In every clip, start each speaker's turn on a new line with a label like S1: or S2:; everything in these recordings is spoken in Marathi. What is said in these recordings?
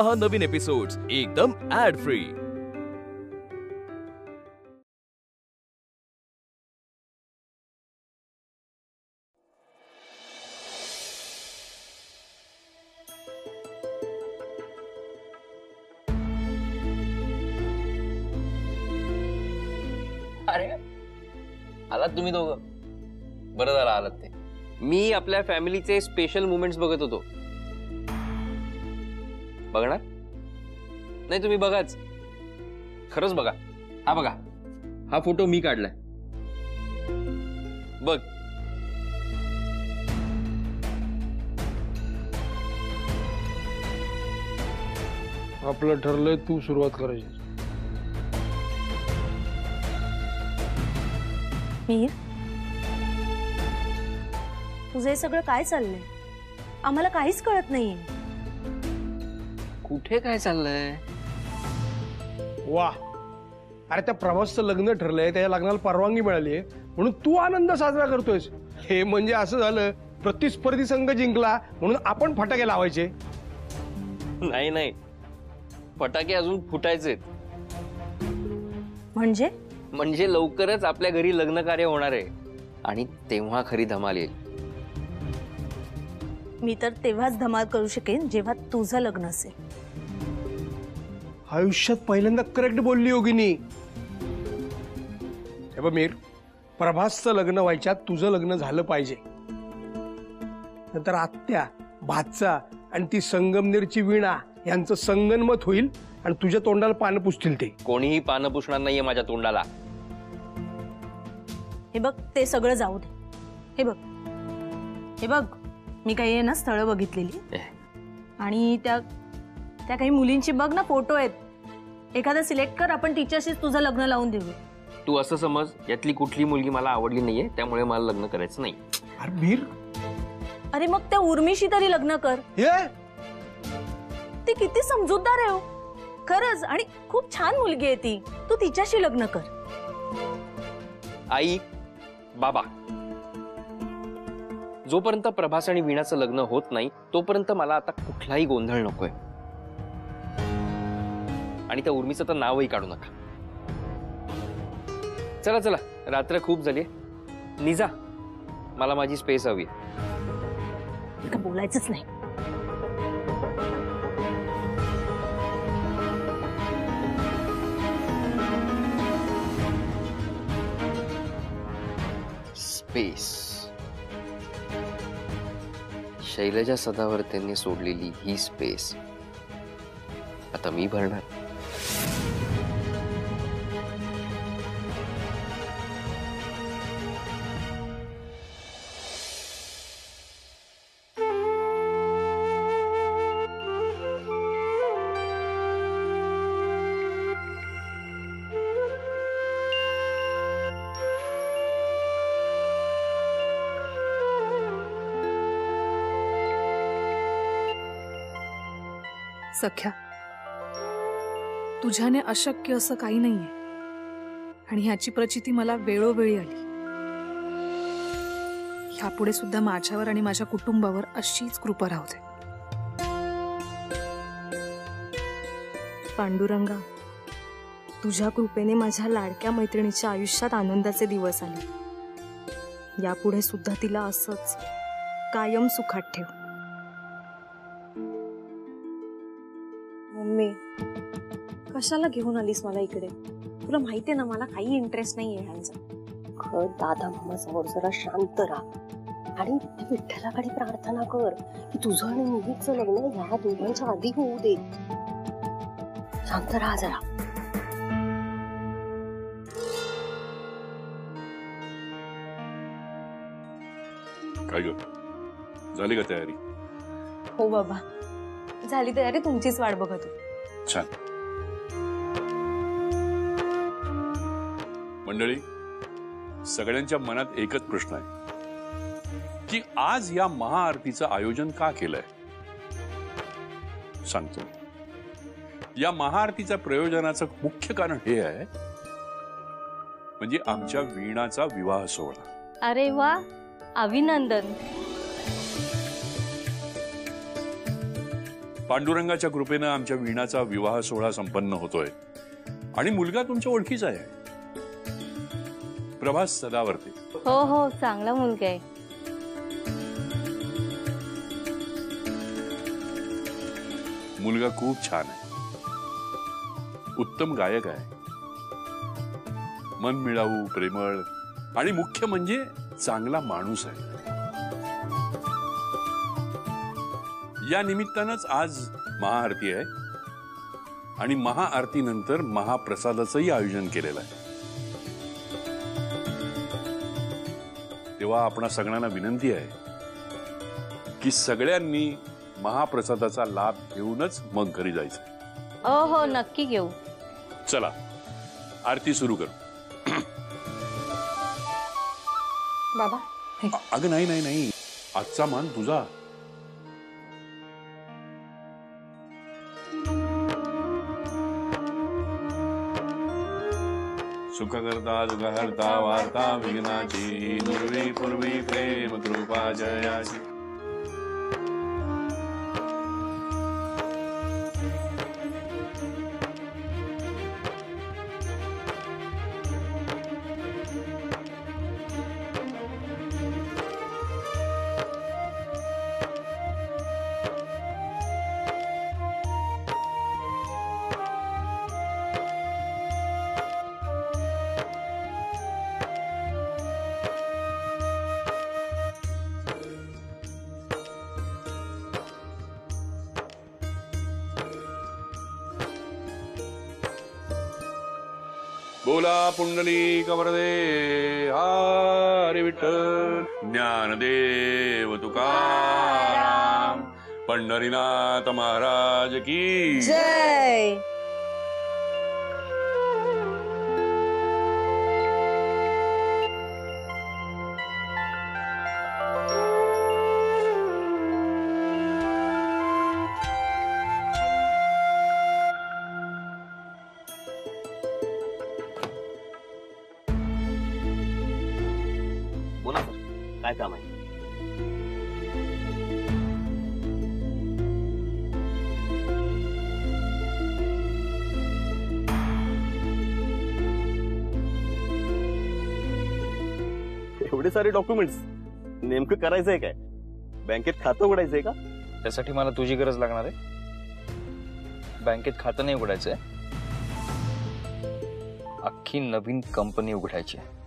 S1: पहा नवीन एपिसोड्स एकदम ऍड फ्री।
S2: अरे आलात तुम्ही दोघं, बरं झालं आलात ते। मी आपल्या फॅमिलीचे स्पेशल मोमेंट्स बघत होतो। बघणार नाही तुम्ही? बघाच, खरंच बघा। हा बघा, हा फोटो मी काढलाय, बघ।
S3: आपलं ठरलंय, तू सुरुवात करायची।
S4: मीर, तुझं हे सगळं काय चाललंय? आम्हाला काहीच कळत नाहीये।
S2: कुठे काय चाललंय?
S3: वाह, अरे त्या प्रभासचं लग्न ठरलंय, त्याच्या लग्नाला परवानगी मिळाली आहे म्हणून तू आनंद साजरा करतोयस। हे म्हणजे असं झालं, प्रतिस्पर्धी संघ जिंकला म्हणून आपण फटाके लावायचे?
S2: नाही नाही, फटाके अजून फुटायचे।
S4: म्हणजे
S2: लवकरच आपल्या घरी लग्न कार्य होणार आहे आणि तेव्हा खरी धमाल येईल।
S4: मी तर तेव्हाच धमाल करू शकेन जेव्हा तुझं लग्न असेल।
S3: आयुष्यात पहिल्यांदा करेक्ट बोलली योगिनी। हे बघ मीर, प्रभासचं लग्न व्हायच्यात तुझं लग्न झालं पाहिजे। नंतर आत्या, भाचा आणि ती संगमनेरची वीणा यांचं संगनमत होईल आणि तुझ्या तोंडाला पानं पुसतील ते।
S2: कोणीही पानं पुसणार नाहीये माझ्या तोंडाला।
S4: हे बघ, ते सगळं जाऊ दे। हे बघ, मी काही आहे ना स्थळं बघितलेली आणि त्या काही मुलींची बघ ना फोटो आहेत, एखादा सिलेक्ट कर, आपण टीचरशीच तुझं लग्न लावून देऊ।
S2: तू असं समज, यातली कुठली मुलगी मला आवडली नाहीये त्यामुळे मला लग्न करायचं नाही।
S3: अरे मीर,
S4: अरे मग त्या उर्मिशी तरी लग्न कर। ती किती समजूतदार आहे हो, खरंच, आणि खूप छान मुलगी आहे ती, तू तिच्याशी लग्न कर।
S2: आई, बाबा, जोपर्यंत प्रभास आणि वीणाचं लग्न होत नाही तोपर्यंत मला आता कुठलाही गोंधळ नकोय। आणि त्या उर्मीचं तर नावही काढू नका। चला चला, रात्र खूप झाली, निजा, मला माझी स्पेस हवी।
S4: बोलायचंच नाही।
S2: स्पेस, शैलजा सदावर्तेंनी सोडलेली ही स्पेस आता मी भरणार।
S5: सख्या, तुझ्याने अशक्य असं काही नाहीये आणि ह्याची प्रचिती मला वेळोवेळी आली। ह्यापुढे सुद्धा माझ्यावर आणि माझ्या कुटुंबावर अशीच कृपा राहू दे।
S6: पांडुरंगा, तुझ्या कृपेने माझ्या लाडक्या मैत्रिणीच्या आयुष्यात आनंदाचे दिवस आले। यापुढे सुद्धा तिला असंच कायम सुखात ठेव।
S7: मम्मी, कशाला घेऊन आलीस मला इकडे? तुला माहितीये ना मला काही इंटरेस्ट नाहीये ह्यांचा।
S8: दादा मामा समोर जरा शांत राहा आणि विठ्ठलाकडे प्रार्थना कर की तुझं आणि मिहीरचं लग्न या दोघांच्या आधी होऊ दे। शांत राहा जरा।
S9: काय ग, झाली का तयारी?
S7: हो बाबा, झाली तयारी, तुमचीच वाट बघत होती।
S9: छान। मंडळी, सगळ्यांच्या मनात एकच प्रश्न आहे की आज या महाआरतीचं आयोजन का केलंय? सांगतो। या महाआरतीच्या प्रयोजनाचं मुख्य कारण हे आहे म्हणजे आमच्या वीणाचा विवाह सोहळा।
S7: अरे वा, अभिनंदन।
S9: पांडुरंगाच्या कृपेनं आमच्या वीणाचा विवाह सोहळा संपन्न होतोय आणि मुलगा तुमच्या ओळखीचा आहे, प्रभास सदावर्ते.
S10: हो हो, चांगला मुलगा आहे.
S9: मुलगा खूप छान आहे, उत्तम गायक आहे, मनमिळावू, प्रेमळ आणि मुख्य म्हणजे चांगला माणूस आहे. या निमित्तानंच आज महाआरती आहे आणि महाआरतीनंतर महाप्रसादाचंही आयोजन केलेलं आहे. तेव्हा आपणा सगळ्यांना विनंती आहे की सगळ्यांनी महाप्रसादाचा लाभ घेऊनच मग घरी जायचं.
S10: हो हो, नक्की घेऊ.
S9: चला आरती सुरू करू.
S7: बाबा
S9: अगं नाही नाही नाही, आजचा मान तुझा. सुख करता दुख हरता वार्ता विघ्नाची, दुर्वी पूर्वी प्रेम कृपा जयाची. बोला पुंडलिक वरदे हरी विठ्ठल, ज्ञानदेव तुकाराम, पंढरीनाथ महाराज की
S6: जय.
S2: बोला सर, काय काम आहे?
S11: एवढे सारे डॉक्युमेंट्स नेमकं करायचंय काय? बँकेत खातं उघडायचंय का?
S2: त्यासाठी मला तुझी गरज लागणार आहे. बँकेत खातं नाही उघडायचंय, अख्खी नवीन कंपनी उघडायची आहे.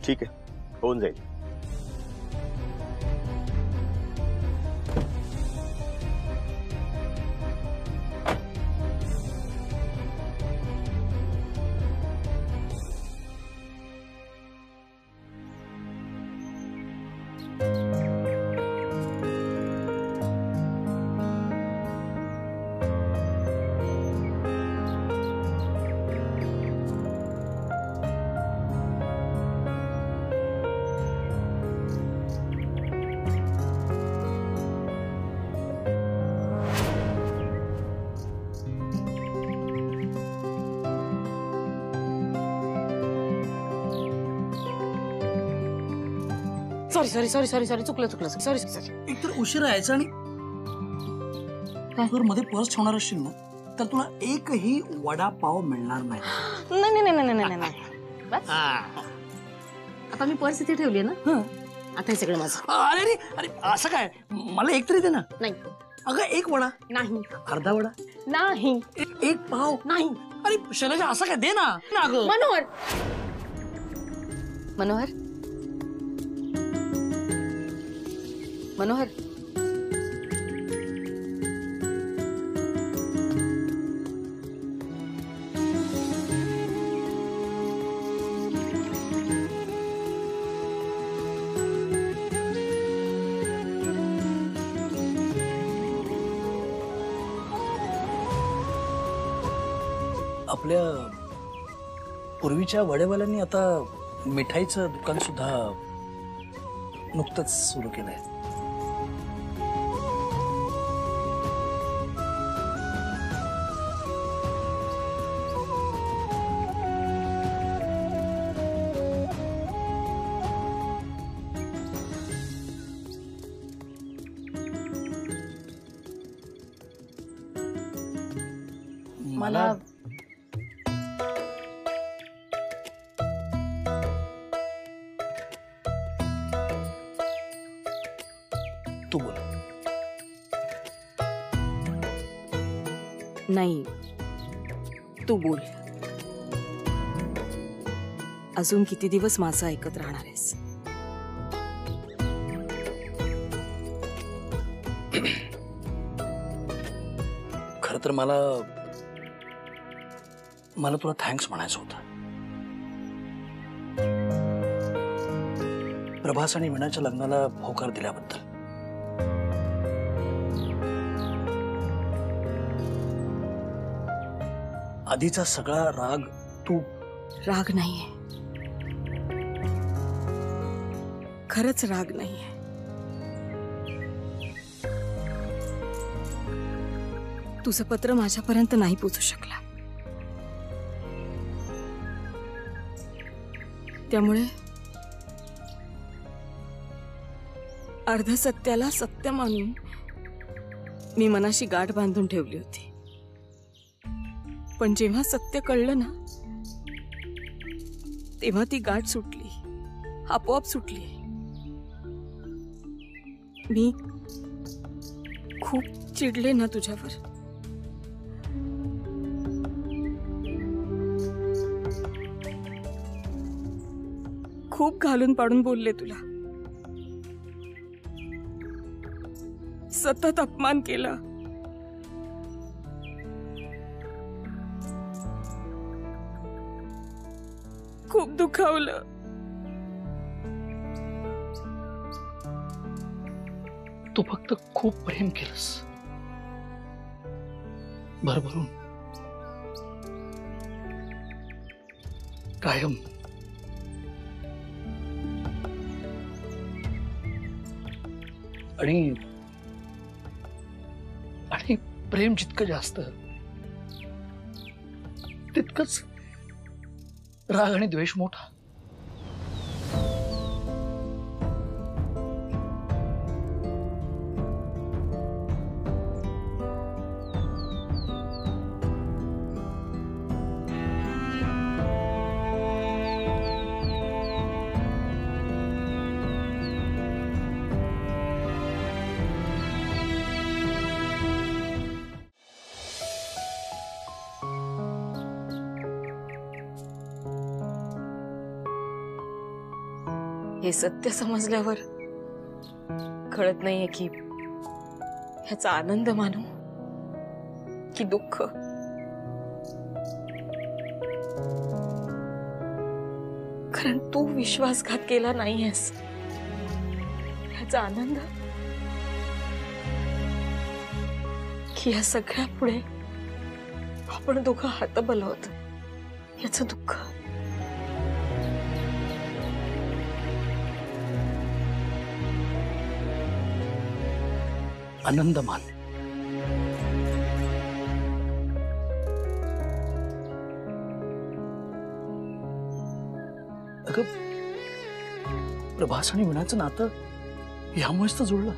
S11: ठीक आहे, होऊन जाईल.
S12: सॉरी चुकलं सॉरी. एकतर उशीर यायचा आणि जर मध्ये पर्स ठेवणार असशील ना तर तुला एकही वडापाव मिळणार नाही.
S8: आता मी पर्स इथे ठेवली ना, आता हे सगळं माझं.
S12: अरे अरे असं काय, मला एक तरी दे ना.
S8: नाही
S12: अगं, एक वडा
S8: नाही,
S12: अर्धा वडा
S8: नाही,
S12: एक पाव
S8: नाही.
S12: अरे शैलजा, असं काय, दे ना.
S8: मनोहर मनोहर मनोहर
S12: आपल्या पूर्वीच्या वडेवाल्यांनी आता मिठाईचं दुकान सुद्धा नुकतंच सुरू केलंय. मला तू बोल.
S6: नाही, तू बोल. अजून किती दिवस माझं ऐकत राहणार आहेस?
S12: खर तर मला तुला थँक्स म्हणायचं होतं. प्रभास आणि वीणाच्या लग्नाला होकार दिल्याबद्दल. आधीचा सगळा राग तू.
S6: राग नाहीये, खरंच राग नाहीये. तुझं पत्र माझ्यापर्यंत नाही पोचू शकला, त्यामुळे अर्ध सत्याला सत्य मानून मी मनाशी गाठ बांधून ठेवली होती. पण जेव्हा सत्य कळलं ना, तेव्हा ती गाठ सुटली, आपोआप सुटली. मी खूप चिडले ना तुझ्यावर. खूप घालून पाडून बोलले तुला, सतत अपमान केला. खूप दुखावलं.
S12: तू फक्त खूप प्रेम केलंस, भरभरून, कायम. आणि प्रेम जितकं जास्त तितकंच राग आणि द्वेष मोठा.
S6: हे सत्य समजल्यावर कळत नाहीये की ह्याचा आनंद मानू की दुःख. कारण तू विश्वासघात केला नाहीयेस, ह्याचा आनंद की या सगळ्या पुढे आपण दोघं हतबल आहोत, याचं दुःख.
S12: आनंद मान. अगं, प्रभास आणि वीणाचं नातं यामुळेच तर जुळलं.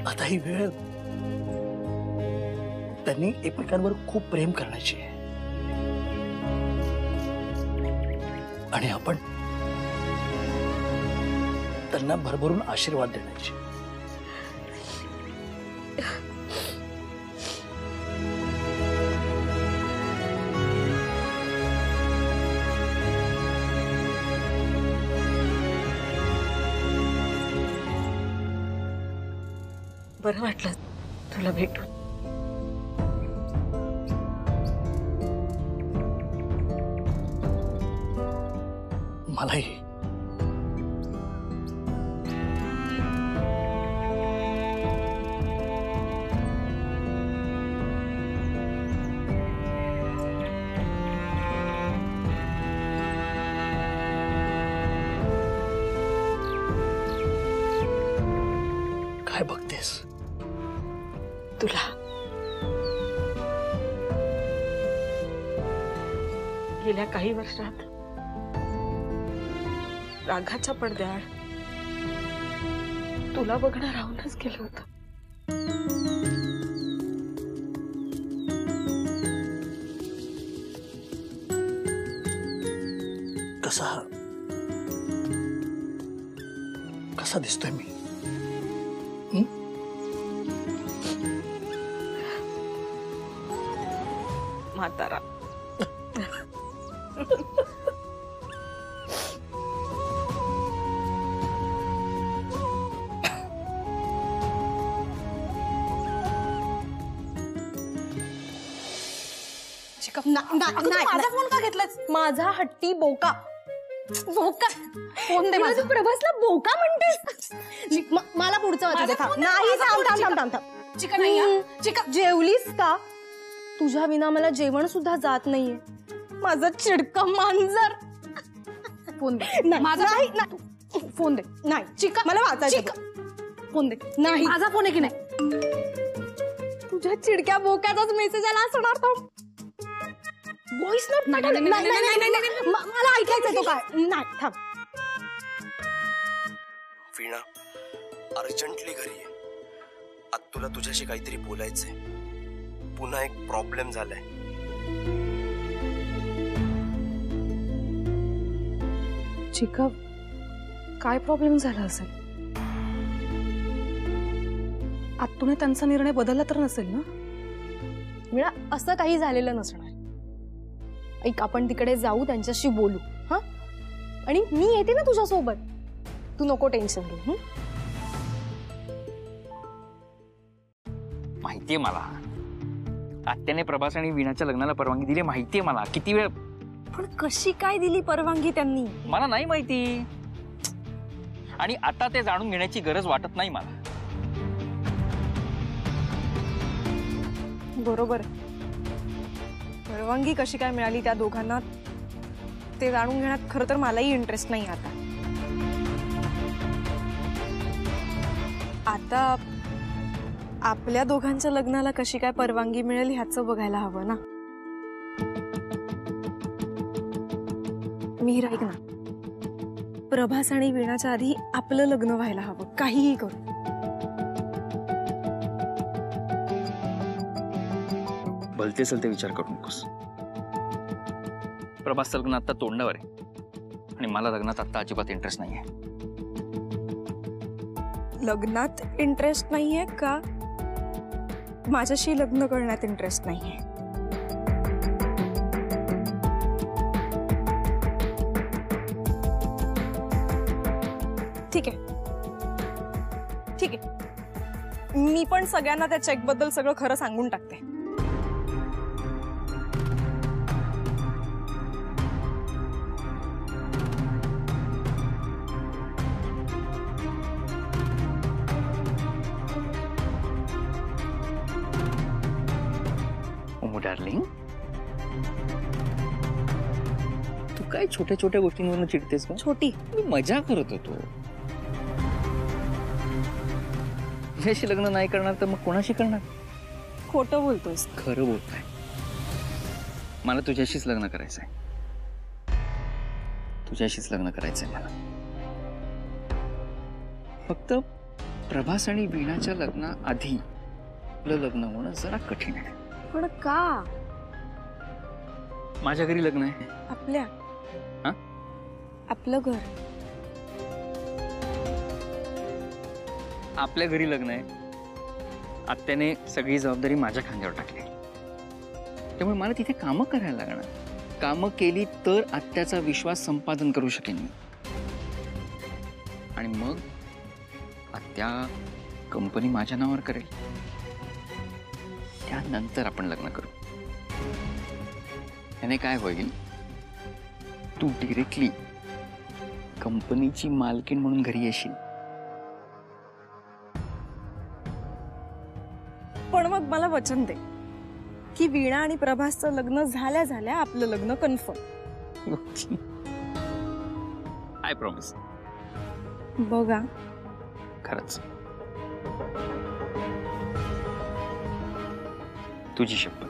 S12: आता ही वेळ त्यांनी एकमेकांवर खूप प्रेम करण्याची आहे. आणि आपण त्यांना भरभरून आशीर्वाद देण्याची.
S6: बरं वाटलं तुला भेटून.
S12: मलाही. काय बघतेस?
S6: तुला गेल्या काही वर्षात रागाच्या पडद्याआड तुला बघणं राहूनच गेलं होतं.
S12: कसा दिसतोय मी?
S6: म्हातारा.
S4: माझा फोन का घेतलास? माझा हट्टी बोका. बोका फोन दे माझा. प्रभासला बोका म्हणतेस? मला पुढचं वाचू दे. नाही, थांब. चिकन जेवलीस का? तुझ्या विना मला जेवण सुद्धा जात नाहीये. माझा चिडका मांजर. फोन दे. माझा नाही. फोन दे. नाही चिका, मला वाचायचं. फोन दे. नाही, माझा फोन आहे की नाही? तुझ्या चिडक्या बोक्याचाच मेसेज आला असणार. तो व्हॉइस नोट. मला ऐकायचं तो काय. नाही, थांब.
S13: वीणा, अर्जंटली घरी ये. आज तुला तुझ्याशी काहीतरी बोलायचंय. पुन्हा एक प्रॉब्लेम झालाय.
S6: चिका, काय प्रॉब्लेम झाला असेल? आत्तूने त्यांचा निर्णय बदलला तर नसेल ना?
S4: वीणा, असं काही झालेलं नसणार. ऐक, आपण तिकडे जाऊ, त्यांच्याशी बोलू. हा, आणि मी येते ना तुझ्या सोबत. तू नको टेन्शन घेऊ.
S2: माहितीये मला, आत्याने प्रभास आणि वीणाच्या लग्नाला परवानगी दिली. माहितीये मला. किती वेळ.
S4: पण कशी काय दिली परवानगी त्यांनी?
S2: मला नाही माहिती, आणि आता ते जाणून घेण्याची गरज वाटत नाही मला.
S6: बरोबर. परवानगी कशी काय मिळाली त्या दोघांना ते जाणून घेण्यात खरं तर मलाही इंटरेस्ट नाही. आता आपल्या दोघांच्या लग्नाला कशी काय परवानगी मिळेल ह्याचं बघायला हवं ना. मी ऐक ना, प्रभास आणि वीणाच्या आधी आपलं लग्न व्हायला हवं. काहीही करू.
S2: भलते सलते विचार करू नकोस. प्रभासचं लग्न आता तोंडावर आहे, आणि मला लग्नात आता अजिबात इंटरेस्ट नाहीये.
S6: लग्नात इंटरेस्ट नाहीये का माझ्याशी लग्न करण्यात इंटरेस्ट नाहीये? ठीक आहे, ठीक आहे. मी पण सगळ्यांना त्या चेक बद्दल सगळं खरं सांगून टाकते.
S2: डार्लिंग, तू काय छोट्या छोट्या गोष्टींवरून चिडतेस का?
S6: छोटी,
S2: मी मजा करत होतो. तुझ्याशी लग्न नाही करणार तर मग कोणाशी करणार?
S6: खोटं बोलतोस?
S2: खरं बोलतोय. मला तुझ्याशीच लग्न करायचंय. तुझ्याशीच लग्न करायचंय मला. फक्त प्रभास आणि वीणाच्या लग्नाआधी आपलं लग्न होणं जरा कठीण आहे.
S6: पण का?
S2: माझ्या घरी लग्न आहे.
S6: आपल्या?
S2: हा?
S6: आपलं घर.
S2: आपल्या घरी लग्न आहे. आत्याने सगळी जबाबदारी माझ्या खांद्यावर टाकली, त्यामुळे मला तिथे कामं करायला लागणार. कामं केली तर आत्याचा विश्वास संपादन करू शकेन मी, आणि मग आत्या कंपनी माझ्या नावावर करेल. त्यानंतर आपण लग्न करू. याने काय होईल, तू डिरेक्टली कंपनीची मालकीण म्हणून घरी येशील.
S6: पण मग मला वचन दे की वीणा आणि प्रभासचं लग्न झाल्या झाल्या आपलं लग्न कन्फर्म.
S2: I promise.
S6: बघा,
S2: खरंच तुझी शपथ.